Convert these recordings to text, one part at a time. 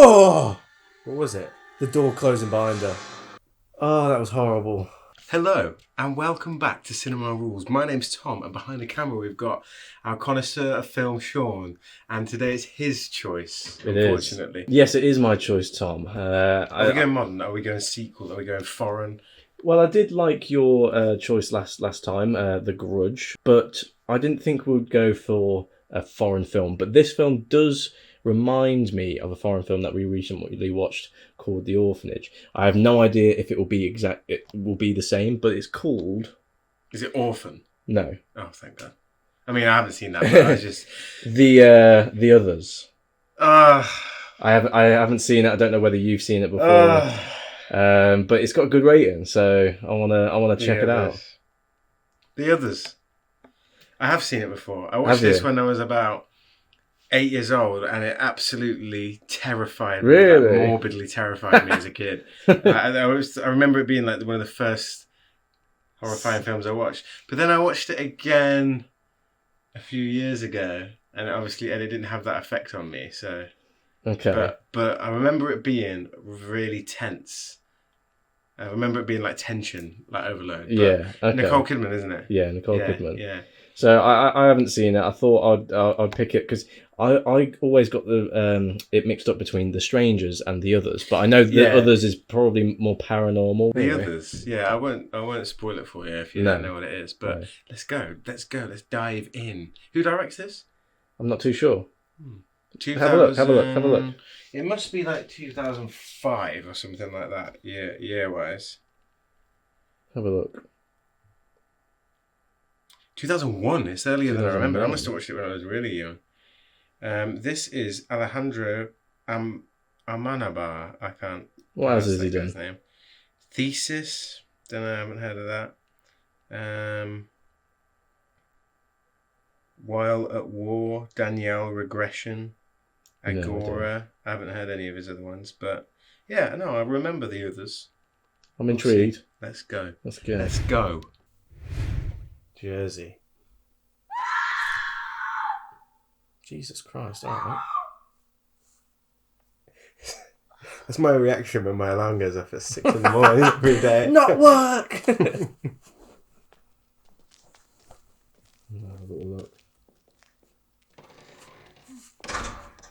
Oh! What was it? The door closing behind her. Oh, that was horrible. Hello and welcome back to Cinema Rules. My name's Tom and behind the camera we've got our connoisseur of film, Sean, and today it's his choice, unfortunately. Yes, it is my choice, Tom. Are we going modern? Are we going sequel? Are we going foreign? Well, I did like your choice last time, The Grudge, but I didn't think we'd go for a foreign film. But this film does remind me of a foreign film that we recently watched called The Orphanage. I have no idea if it will be the same, but it's called... Is it Orphan? No. Oh, thank God. I mean, I haven't seen that, but I just... The Others. I haven't seen it. I don't know whether you've seen it before. But it's got a good rating, so I wanna check it out. The Others. I have seen it before. I watched this when I was about 8 years old, and it absolutely terrified me. Really? Like, morbidly terrified me as a kid. I remember it being like one of the first horrifying films I watched. But then I watched it again a few years ago, and it didn't have that effect on me. So, okay. But I remember it being really tense. I remember it being like tension, like overload. But yeah. Okay. Nicole Kidman, isn't it? Yeah, Nicole Kidman. Yeah. So I haven't seen it. I thought I'd pick it because I always got it mixed up between The Strangers and The Others, but I know The Others is probably more paranormal. The Others, yeah. I won't spoil it for you if you don't know what it is. But no. Let's go. Let's dive in. Who directs this? I'm not too sure. 2000, Have a look. It must be like 2005 or something like that. Year wise. Have a look. 2001. It's earlier than I remember. I must have watched it when I was really young. This is Alejandro Amenabar. I can't. What else has he done? His name. Thesis. Don't know. I haven't heard of that. While at War. Danielle Regression. Agora. I haven't heard any of his other ones, but yeah, no, I remember The Others. I'm intrigued. Let's go. Let's go. Let's go. Jersey. Jesus Christ, alright. That's my reaction when my alarm goes off at 6 in the morning every day. Not work! Have a little look.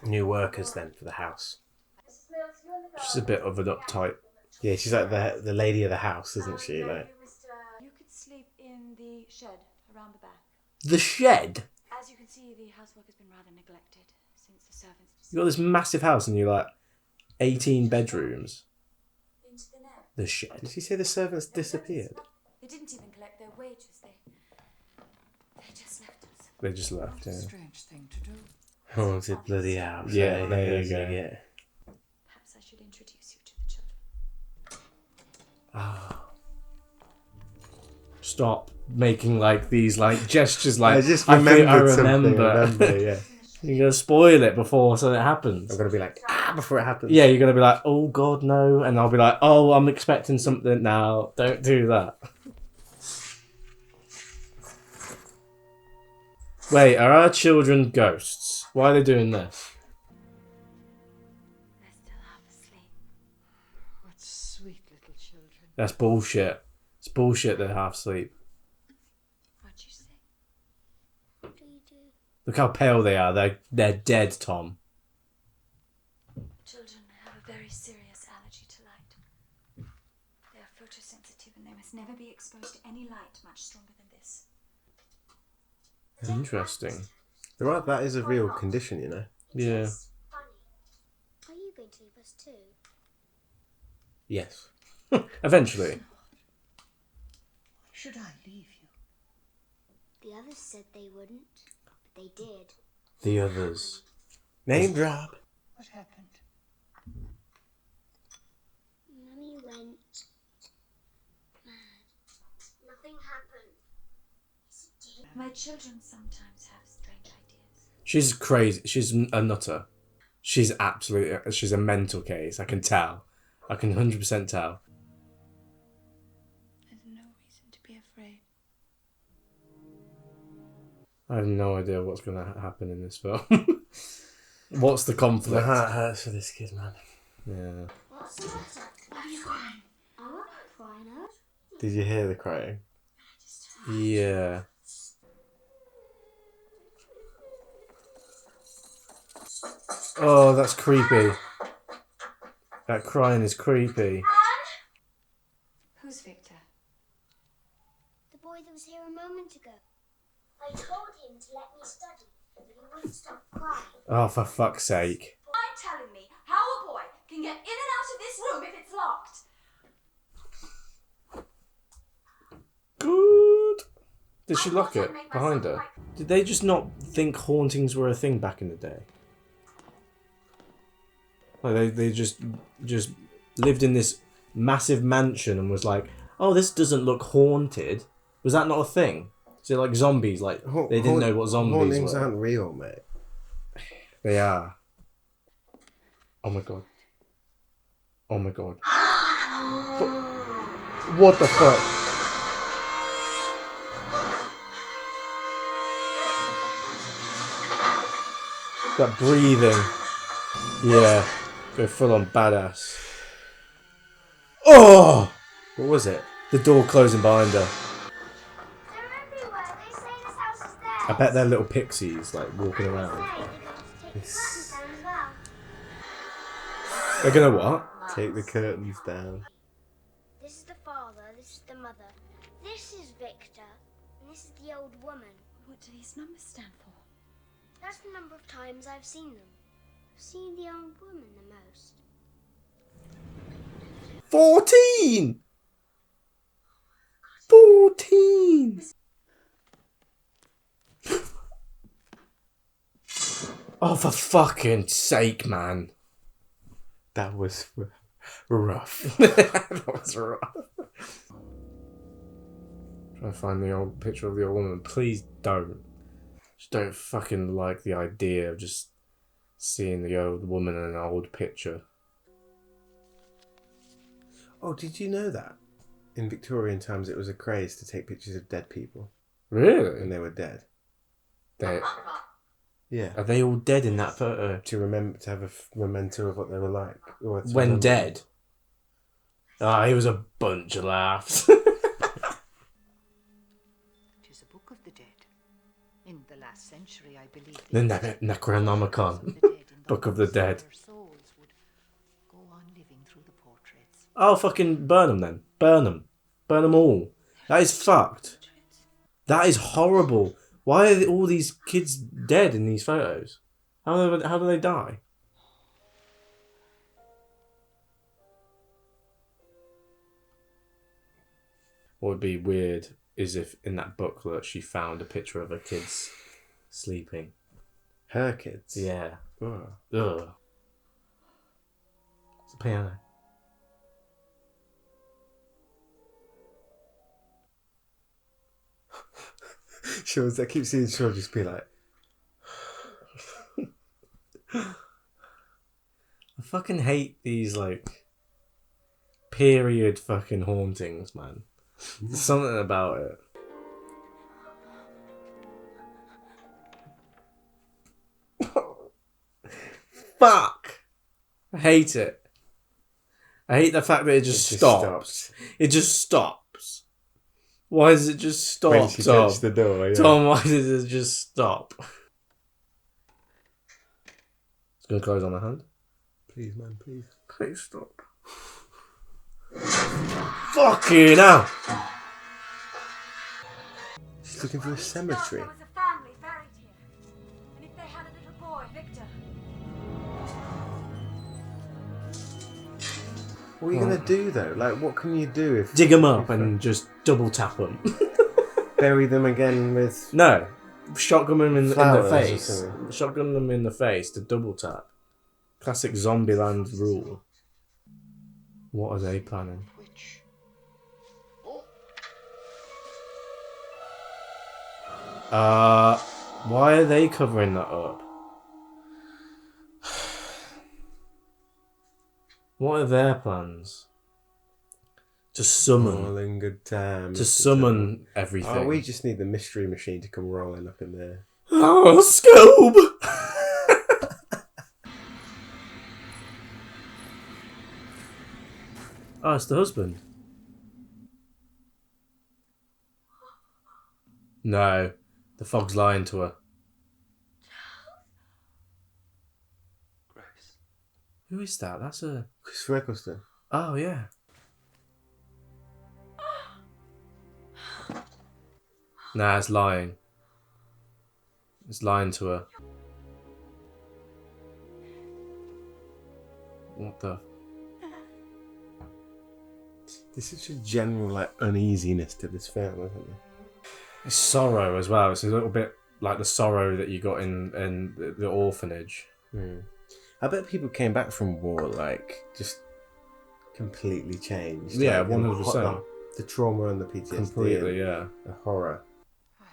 New workers then for the house. She's a bit of an uptight. Yeah, she's like the lady of the house, isn't she? Like, you could sleep in the shed around the back. The shed? As you can see, the housework has been rather neglected since the servants... You got this massive house and you're like 18 bedrooms. Into the net. The shed. did she say the servants disappeared? They didn't even collect their wages. They just left us. They just left, yeah. Strange thing to do. Haunted bloody house. Yeah, there you go. Yeah. Perhaps I should introduce you to the children. Stop making like these like gestures like I just I remember. yeah. You're gonna spoil it before so it happens. I'm gonna be like, before it happens. Yeah, you're gonna be like, oh god no, and I'll be like, oh, I'm expecting something now. Don't do that. Wait, are our children ghosts? Why are they doing this? They're still half asleep. What sweet little children. That's bullshit. It's bullshit they're half asleep. What'd you say? What do you do? Look how pale they are. They're dead, Tom. Children have a very serious allergy to light. They are photosensitive and they must never be exposed to any light much stronger than this. Interesting. Right, that is a real condition, you know. Yeah. It's funny. Are you going to leave us too? Yes. Eventually. Should I leave you? The others said they wouldn't, but they did. The Others. Name drop. What happened? Mummy went mad. Nothing happened. Yes, it did. My children sometimes have strange ideas. She's crazy. She's a nutter. She's a mental case. I can tell. I can 100% tell. There's no reason to be afraid. I have no idea what's going to happen in this film. What's the My conflict? heart hurts for this kid, man. Yeah. What's the matter? Why are you crying? I'm not crying, Ed. Did you hear the crying? Yeah. Oh, that's creepy. That crying is creepy. Who's Victor? The boy that was here a moment ago. I told him to let me study, but he wouldn't stop crying. Oh, for fuck's sake. Mind telling me how a boy can get in and out of this room if it's locked? Good. Did she lock it behind her? Did they just not think hauntings were a thing back in the day? Like they just lived in this massive mansion and was like, oh, this doesn't look haunted. Was that not a thing? Is it like zombies? Like they didn't know what zombies Hauntings were. aren't real, mate. They are. Oh my god. Oh my god. What the fuck? That breathing. Yeah. Go full on badass. Oh! What was it? The door closing behind her. They're everywhere. They say this house is theirs. I bet they're little pixies, like, walking around. They say they're going to take the curtains down as well. They're gonna what? Take the curtains down. This is the father, this is the mother. This is Victor, and this is the old woman. What do these numbers stand for? That's the number of times I've seen them. I've seen the old woman the most. 14! 14! Oh, for fucking sake, man. That was rough. That was rough. Trying to find the old picture of the old woman. Please don't. Just don't fucking like the idea of just seeing the old woman in an old picture. Oh, did you know that? In Victorian times, it was a craze to take pictures of dead people Really? when they were dead. Yeah. Are they all dead in that photo? To remember, to have a memento of what they were like. Or to When remember- dead? Ah, he was a bunch of laughs. It is a book of the dead. In the last century, I believe. The Necronomicon. Book of the Dead. Their souls would go on living through the portraits. Oh, fucking burn them then. Burn them. Burn them all. That is fucked. That is horrible. Why are all these kids dead in these photos? How do they die? What would be weird is if in that booklet she found a picture of her kids sleeping. Her kids. Yeah. Oh. Ugh. It's a piano. I keep seeing she'll just be like, I fucking hate these, like, period fucking hauntings, man. There's something about it. Fuck! I hate it. I hate the fact that it just stops. It just stops. Why does it just stop, when she Tom? touched the door. Yeah. Tom, why does it just stop? It's gonna close on my hand. Please, man, please. Please stop. Fucking hell! She's looking for a cemetery. There was a family buried here. And if they had a little boy, Victor. What are you gonna do though? Like, what can you do if Dig them up and just double tap them. bury them again with? No, shotgun them in the Flowers or face. something. Shotgun them in the face to double tap. Classic Zombieland rule. What are they planning? Which Why are they covering that up? What are their plans? To summon. All in good time. To summon everything. Oh, we just need the mystery machine to come rolling up in there. Oh, Scoob! Oh, it's the husband. No, the fog's lying to her. Grace. Who is that? That's a... Christopher Eccleston. Oh, yeah. Nah, it's lying. It's lying to her. What the... There's such a general like uneasiness to this film, isn't there? It's sorrow as well. It's a little bit like the sorrow that you got in the orphanage. I bet people came back from war like just completely changed. Yeah, like, 100%. The trauma and the PTSD. Completely, and yeah. the horror. I'm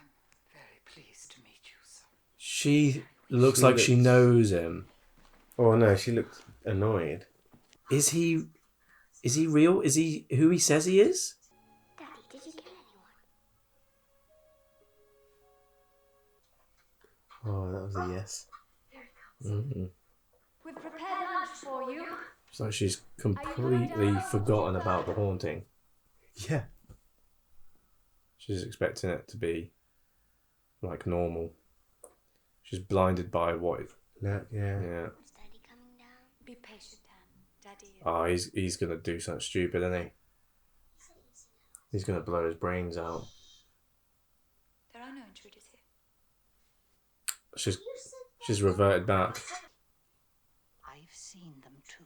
very pleased to meet you, sir. She looks She like she looks- knows him. Oh no, she looked annoyed. Is he real? Is he who he says he is? Daddy, did you kill anyone? Oh, that was a yes. Mm-hmm. We've prepared lunch for you. It's like she's completely forgotten about the haunting. Yeah. She's expecting it to be like normal. She's blinded by what? Look, yeah. Yeah. Is Daddy coming down? Be patient, Dan. Daddy. Oh, he's gonna do something stupid, isn't he? He's gonna blow his brains out. There are no intruders here. She's reverted back. I've seen them too.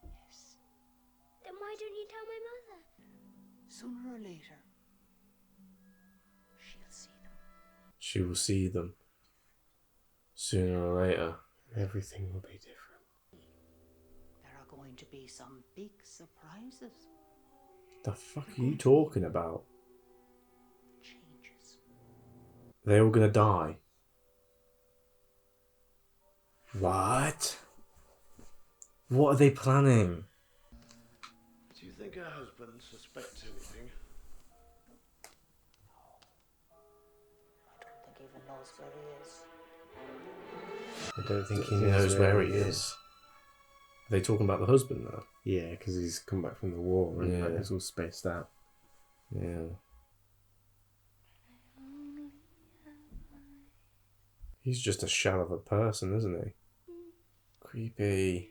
Yes. Then why don't you tell my mother? Sooner or later, she'll see them. She will see them sooner or later. Everything will be different. There are going to be some big surprises. The fuck are you talking about? Changes. They're all gonna die. What? What are they planning? Do you think her husband suspects anything? I don't think he even knows where he is. I don't think He knows where he is. Are they talking about the husband now? Yeah, because he's come back from the war and like, Yeah. it's all spaced out. Yeah. He's just a shell of a person, isn't he? Creepy.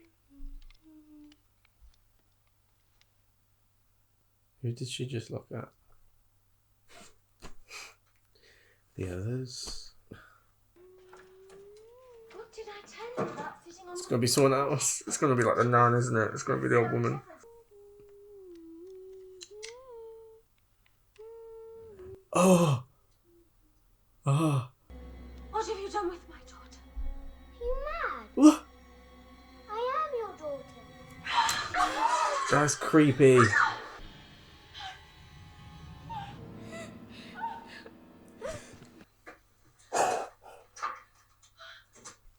Who did she just look at? The others. What did I tell you about sitting on It's gonna be someone else. It's gonna be like the nun, isn't it? It's gonna be the old woman. Oh! Oh! What have you done with my daughter? Are you mad? What? I am your daughter. That's creepy.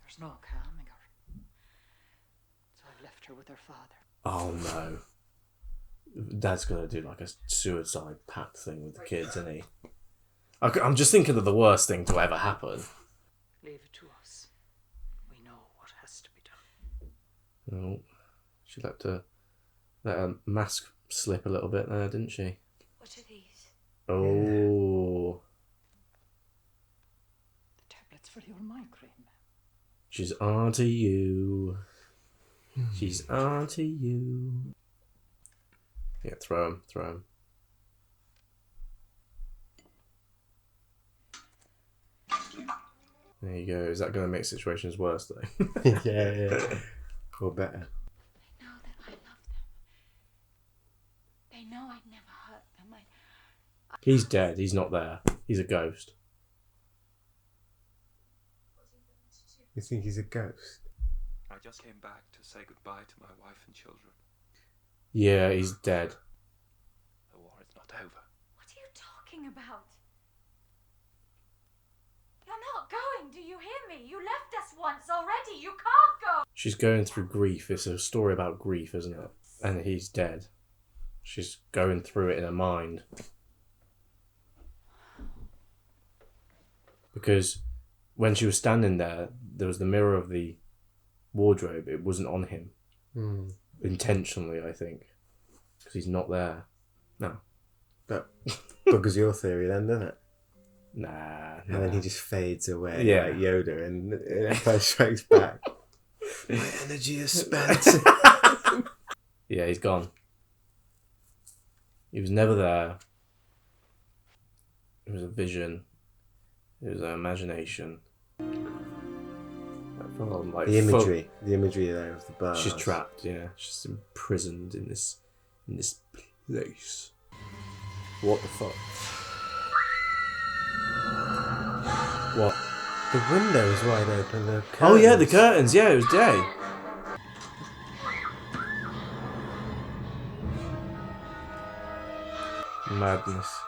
There's no calming her. So I've left her with her father. Oh no. Dad's gonna do like a suicide pact thing with the kids, isn't he? I'm just thinking of the worst thing to ever happen. Leave it to us. We know what has to be done. Oh, she let her mask slip a little bit there, didn't she? What are these? Oh, The tablets for your migraine. she's onto you. She's onto you. Yeah, throw him, throw him. There you go. Is that going to make situations worse though? Yeah. Or better. They know that I love them. They know I'd never hurt them. He's dead. He's not there. He's a ghost. You think he's a ghost? I just came back to say goodbye to my wife and children. Yeah, he's dead. The war is not over. What are you talking about? You're not going, do you hear me? You left us once already. You can't go. She's going through grief. It's a story about grief, isn't it? And he's dead. She's going through it in her mind. Because when she was standing there, there was the mirror of the wardrobe. It wasn't on him. Intentionally, I think. Because he's not there. No. That buggers your theory then, doesn't it? Nah. And then he just fades away Yeah. like Yoda in Empire Strikes Back. My energy is spent. Yeah, he's gone. He was never there. It was a vision. It was an imagination. Like the imagery there of the bar. She's trapped. Yeah, she's imprisoned in this place. What the fuck? What? The window's wide open. The Oh yeah, the curtains. curtains. Yeah, it was day. Madness.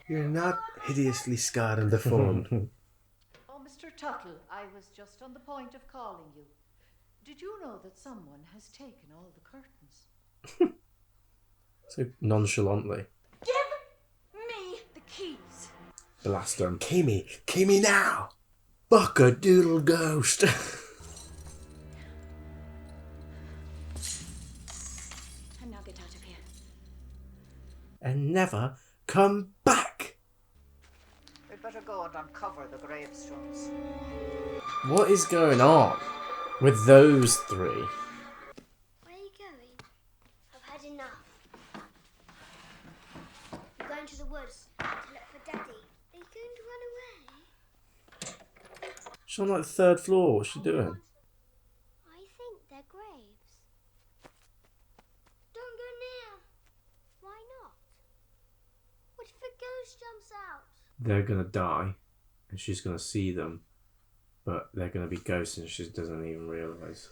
You're not hideously scarred and deformed. Oh, Mr. Tuttle, I was just on the point of calling you. Did you know that someone has taken all the curtains? So nonchalantly. Give me the keys. Blast them. Kimi now! Fuck a doodle ghost. And now get out of here. And never come back. We'd better go and uncover the gravestones. What is going on with those three? Where are you going? I've had enough. I'm going to the woods to look for Daddy. Are you going to run away? She's on like the third floor. What's she doing? I think they're graves. Don't go near. Why not? What if a ghost jumps out? They're gonna die, and she's gonna see them, but they're gonna be ghosts, and she doesn't even realise.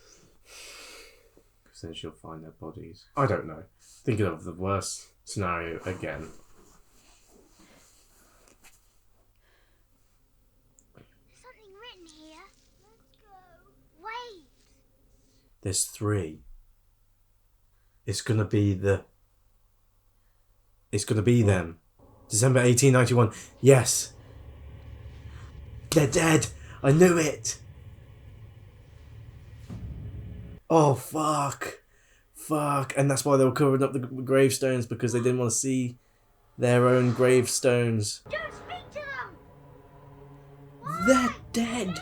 Because then she'll find their bodies. I don't know. Thinking of the worst scenario again. Something written here. Let's go. Wait. There's three. It's gonna be them. December 1891. Yes. They're dead. I knew it. Oh, fuck. Fuck. And that's why they were covering up the gravestones, because they didn't want to see their own gravestones. Don't speak to them. They're dead.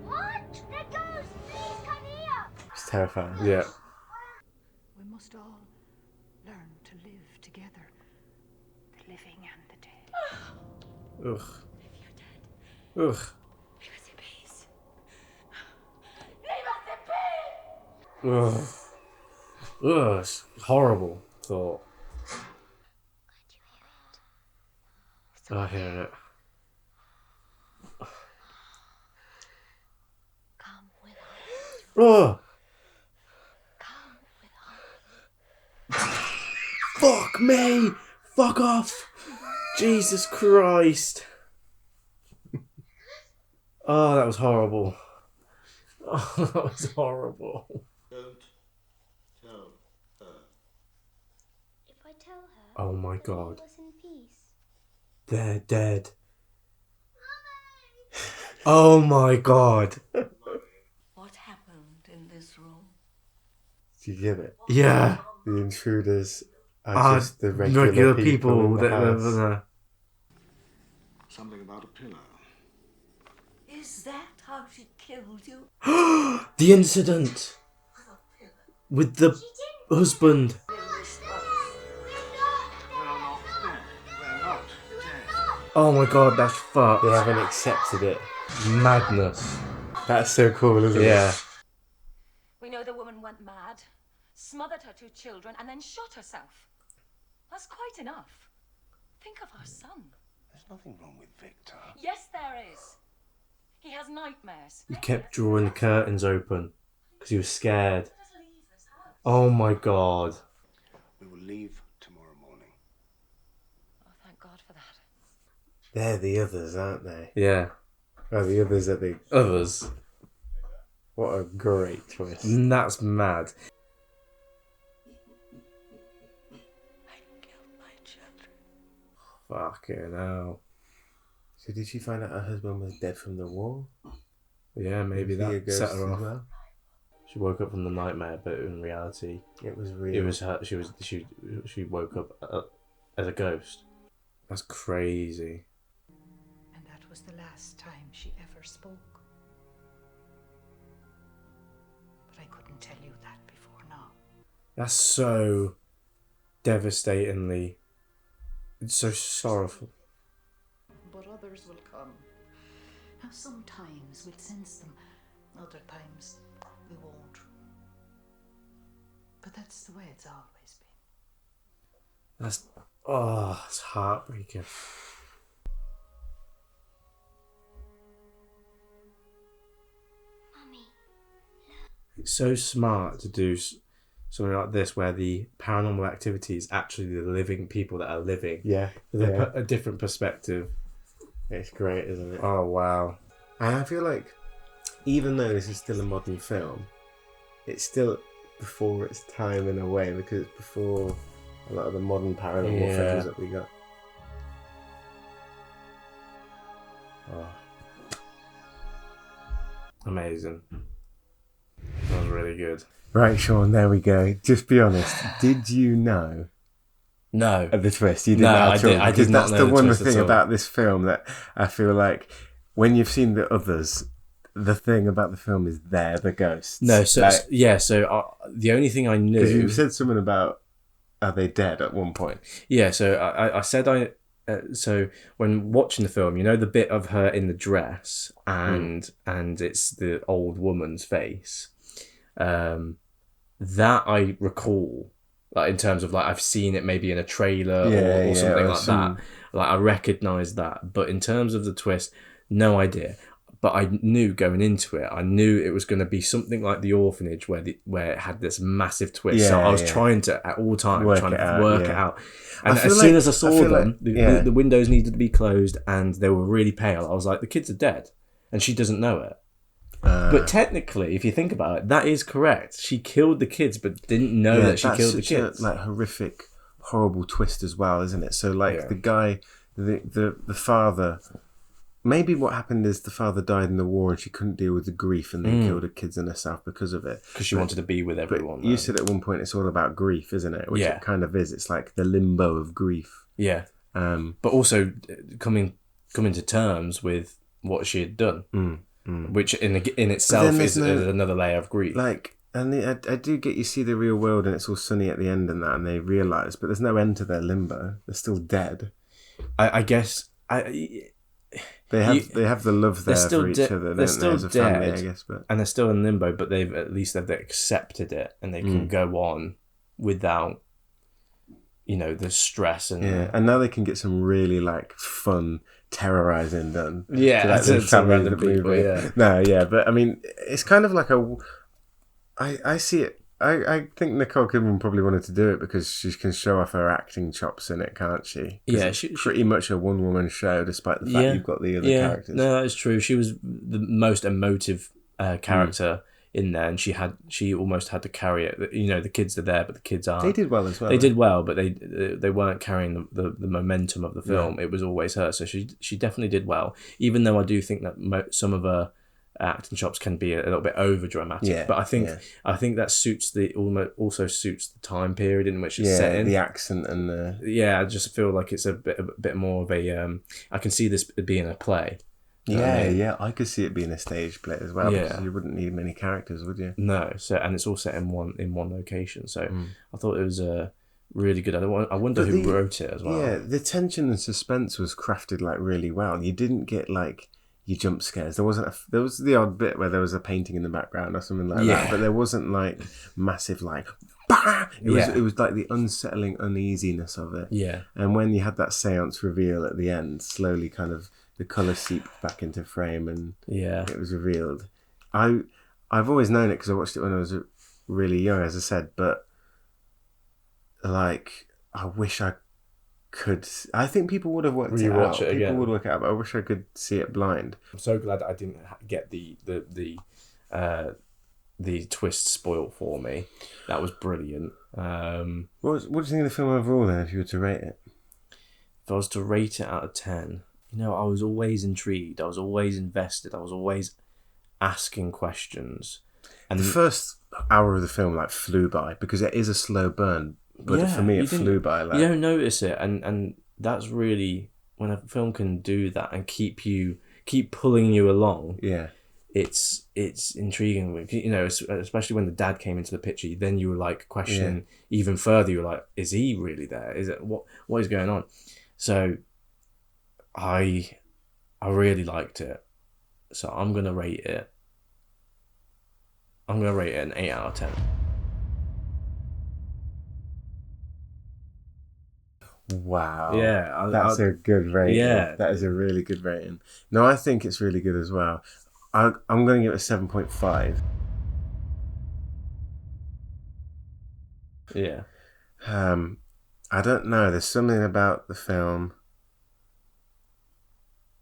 What? They're ghosts. Please come here. It's terrifying. Yeah. We must all learn to live together. The living and the dead. Ugh. If you're dead, Ugh. leave us in peace. Leave us in peace! Ugh. Ugh. It's horrible thought. I hear it. Come with us. Ugh. Come with us. Fuck me! Fuck off! Jesus Christ! Oh, that was horrible. Oh, that was horrible. Don't tell her. If I tell her, Oh my then God. leave us in peace. They're dead. Oh my God. What happened in this room? Do you get it? Yeah. The intruders are just the regular, Regular people in the that house. live there. Something about a pillow. Is that how she killed you? The incident with the husband. We're not dead. We're not dead. Oh my God, that's fucked. They haven't accepted it. Madness. That's so cool, isn't it? Yeah. We know the woman went mad, smothered her two children, and then shot herself. That's quite enough. Think of our son. There's nothing wrong with Victor. Yes, there is. He has nightmares. He kept drawing the curtains open because he was scared. Oh my God. We will leave tomorrow morning. Oh, thank God for that. They're the others, aren't they? Yeah. Oh, the others are the... Others. What a great twist. That's mad. I killed my children. Fucking hell. So did she find out her husband was dead from the war? Yeah, maybe Was he a that ghost set her as off. well? She woke up from the nightmare, but in reality, It was real. it was her. She woke up as a ghost. That's crazy. And that was the last time she ever spoke. But I couldn't tell you that before now. That's so devastatingly. It's so sorrowful. But others will come. Now sometimes we'll sense them, other times we won't. But that's the way it's always been. It's heartbreaking. Mummy, It's so smart to do something like this where the paranormal activity is actually the living people that are living. Yeah. With Yeah. a different perspective. It's great, isn't it? Oh, wow. And I feel like, even though this is still a modern film, it's still before its time in a way, because it's before a lot of the modern paranormal Yeah. films that we got. Oh. Amazing. That was really good. Right, Sean, there we go. Just be honest. Did you know No. of the twist? You didn't No, know I at all. did- I Because did not that's know the the one twist at thing all. about this film that I feel like when you've seen the others, the thing about the film is they're the ghosts. No, so the only thing I knew. Because you said something about are they dead at one point? Yeah, so I said so when watching the film, you know the bit of her in the dress and it's the old woman's face, that I recall, like in terms of like I've seen it maybe in a trailer or something like that. Like I recognise that, but in terms of the twist, no idea. But I knew going into it, I knew it was going to be something like The Orphanage, where it had this massive twist. So I was trying to, at all times, work it out. And as soon as I saw them, the windows needed to be closed and they were really pale. I was like, the kids are dead. And she doesn't know it. But technically, if you think about it, that is correct. She killed the kids, but didn't know that she killed the kids. A, like horrific, horrible twist as well, isn't it? So like the guy, the father. Maybe what happened is the father died in the war and she couldn't deal with the grief and then killed her kids and herself because of it. Because she wanted to be with everyone. But you said at one point it's all about grief, isn't it? Which Yeah. it kind of is. It's like the limbo of grief. Yeah. But also coming to terms with what she had done, which in itself is another layer of grief. Like, and I do get you see the real world and it's all sunny at the end and that, and they realise, but there's no end to their limbo. They're still dead. I guess They have the love there for each other. They're still as a dead, family, I guess, and they're still in limbo. But they've accepted it, and they can go on without, the stress and and now they can get some really like fun terrorizing done. Yeah, to random people. Yeah, no, yeah, but I mean, it's kind of like I see it. I think Nicole Kidman probably wanted to do it because she can show off her acting chops in it, can't she? Yeah, it's pretty much a one-woman show, despite the fact you've got the other characters. No, that is true. She was the most emotive character in there, and she almost had to carry it. The kids are there, but the kids aren't. They did well as well. They did well, but they weren't carrying the momentum of the film. No. It was always her, so she definitely did well. Even though I do think that some of her acting chops can be a little bit over dramatic, but I think that suits also suits the time period in which it's set in. The accent and the I just feel like it's a bit more of a I can see this being a play. I could see it being a stage play as well, because you wouldn't need many characters, would you? No, and it's all set in one location, so I thought it was really good. I wonder who wrote it as well. Yeah, the tension and suspense was crafted like really well. You didn't get like your jump scares. There was the odd bit where there was a painting in the background or something like that, but there wasn't like massive like bah! It was like the unsettling uneasiness of it. Yeah. And when you had that seance reveal at the end, slowly kind of the colour seeped back into frame and it was revealed. I've always known it because I watched it when I was really young, as I said, but like I wish I could. I think people would have worked it out. People would work it out, but I wish I could see it blind. I'm so glad that I didn't get the twist spoiled for me. That was brilliant. What do you think of the film overall then, if you were to rate it? If I was to rate it out of 10, I was always intrigued. I was always invested. I was always asking questions. And the first hour of the film like flew by because it is a slow burn. But for me, it flew by. Like, you don't notice it, and that's really when a film can do that and keep pulling you along. Yeah, it's intriguing. You know, especially when the dad came into the picture, then you were like questioning even further. You were like, is he really there? Is it what is going on? So, I really liked it. So I'm gonna rate it. I'm gonna rate it an 8 out of 10. wow. Yeah, that's a good rating. Yeah, that is a really good rating. No, I think it's really good as well. I'm going to give it a 7.5. Yeah. I don't know. There's something about the film.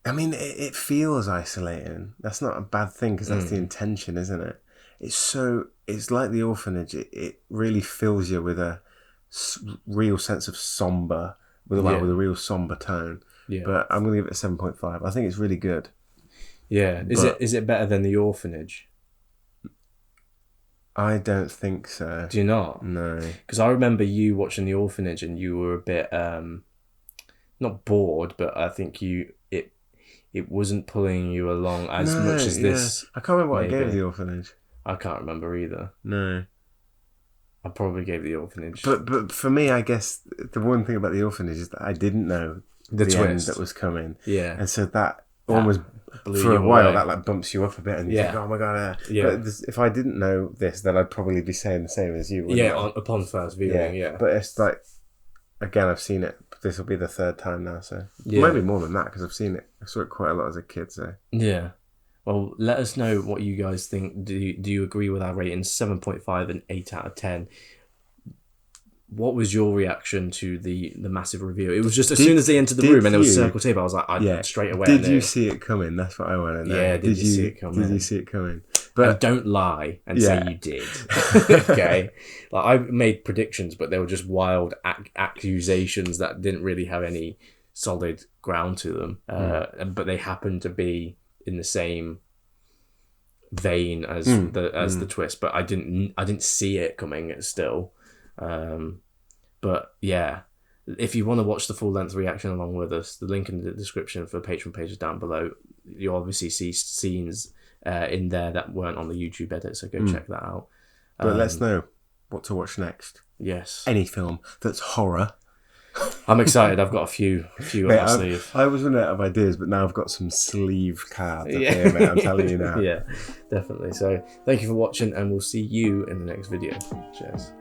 I mean, it feels isolating. That's not a bad thing because that's the intention, isn't it? It's like The Orphanage. It really fills you with a real sense of somber, with a real somber tone. Yeah. But I'm going to give it a 7.5. I think it's really good. Yeah. Is it better than The Orphanage? I don't think so. Do you not? No. Because I remember you watching The Orphanage and you were a bit not bored, but I think it wasn't pulling you along as much as this. I can't remember what I gave The Orphanage. I can't remember either. No. I probably gave The Orphanage. But for me, I guess the one thing about The Orphanage is that I didn't know the twist end that was coming. Yeah. And so that almost, for a while, that like bumps you up a bit and you think, oh my God. Yeah. But if I didn't know this, then I'd probably be saying the same as you. Upon first viewing, yeah. But it's like, again, I've seen it. This will be the third time now, so maybe more than that because I've seen it. I saw it quite a lot as a kid, so. Yeah. Well, let us know what you guys think. Do you agree with our ratings? 7.5 and 8 out of 10. What was your reaction to the massive review? It was just as soon as they entered the room and there was circle tape, I was like, straight away. Did you see it coming? That's what I want to know. Yeah, did you see it coming? Did you see it coming? But and don't lie and say you did. Okay, like I made predictions, but they were just wild accusations that didn't really have any solid ground to them. But they happened to be in the same vein as the twist, but I didn't see it coming still. But yeah, if you want to watch the full length reaction along with us, the link in the description for Patreon page is down below. You obviously see scenes in there that weren't on the YouTube edit, so go check that out. But let's know what to watch next. Yes, any film that's horror. I'm excited. I've got a few mate, up my sleeve. I was running out of ideas, but now I've got some sleeve cards. Here, mate, I'm telling you now. Yeah, definitely. So thank you for watching, and we'll see you in the next video. Cheers.